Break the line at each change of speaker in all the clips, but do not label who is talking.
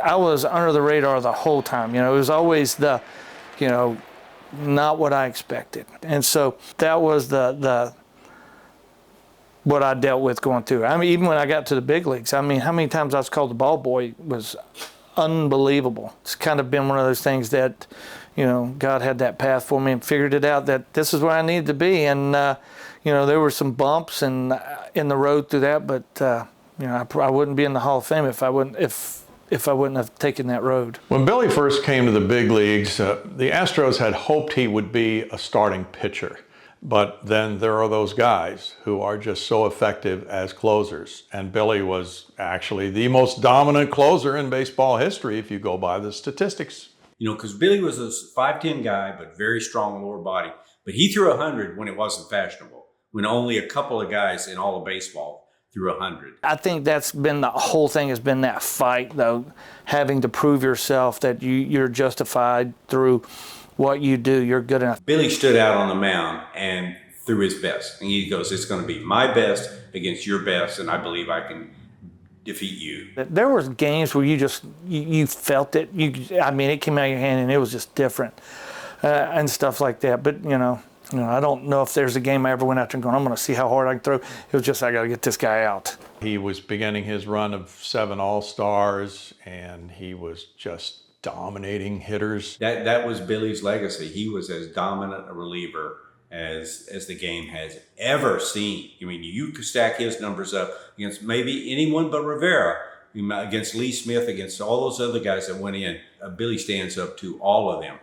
I was under the radar the whole time. It was always not what I expected. And so that was the what I dealt with going through. I mean, even when I got to the big leagues, I mean, how many times I was called the ball boy was unbelievable. It's kind of been one of those things that, God had that path for me and figured it out that this is where I needed to be. And, there were some bumps in the road through that, but, I wouldn't be in the Hall of Fame if I wouldn't have taken that road.
When Billy first came to the big leagues, the Astros had hoped he would be a starting pitcher. But then there are those guys who are just so effective as closers. And Billy was actually the most dominant closer in baseball history if you go by the statistics.
Because Billy was a 5'10" guy, but very strong lower body. But he threw 100 when it wasn't fashionable, when only a couple of guys in all of baseball threw 100.
I think that's been the whole thing, has been that fight, though, having to prove yourself that you're justified through what you do, you're good enough.
Billy stood out on the mound and threw his best. And he goes, it's going to be my best against your best, and I believe I can defeat you.
There was games where you felt it. It came out of your hand and it was just different and stuff like that. But, I don't know if there's a game I ever went out there and going, I'm going to see how hard I can throw. It was just, I got to get this guy out.
He was beginning his run of 7 All-Stars, and he was just dominating hitters.
That was Billy's legacy. He was as dominant a reliever as the game has ever seen. I mean, you could stack his numbers up against maybe anyone but Rivera, against Lee Smith, against all those other guys that went in. Billy stands up to all of them.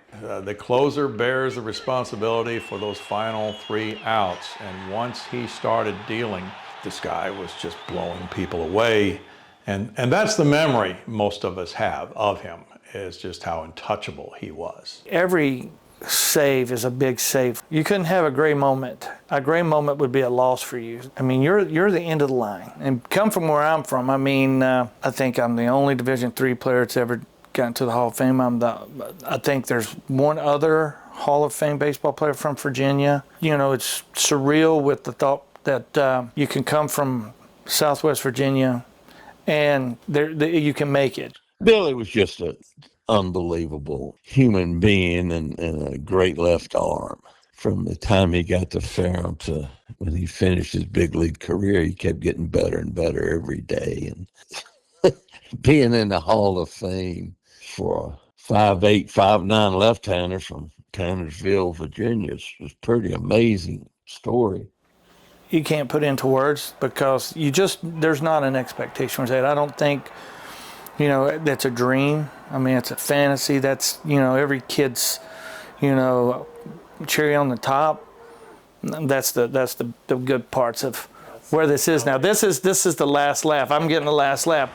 The closer bears the responsibility for those final 3 outs, and once he started dealing, this guy was just blowing people away. And that's the memory most of us have of him, is just how untouchable he was.
Every save is a big save. You couldn't have a gray moment. A gray moment would be a loss for you. I mean, you're the end of the line. And come from where I'm from, I think I'm the only Division III player that's ever gotten to the Hall of Fame. I think there's one other Hall of Fame baseball player from Virginia. It's surreal with the thought that you can come from Southwest Virginia and you can make it.
Billy was just an unbelievable human being and a great left arm. From the time he got to Ferrum to when he finished his big league career, he kept getting better and better every day. And being in the Hall of Fame for a 5'8", 5'9" left-hander from Tannersville, Virginia is pretty amazing story.
You can't put into words because there's not an expectation for that. I don't think, that's a dream. I mean, it's a fantasy. That's, every kid's, cherry on the top. That's the good parts of where this is now. This is the last laugh. I'm getting the last laugh.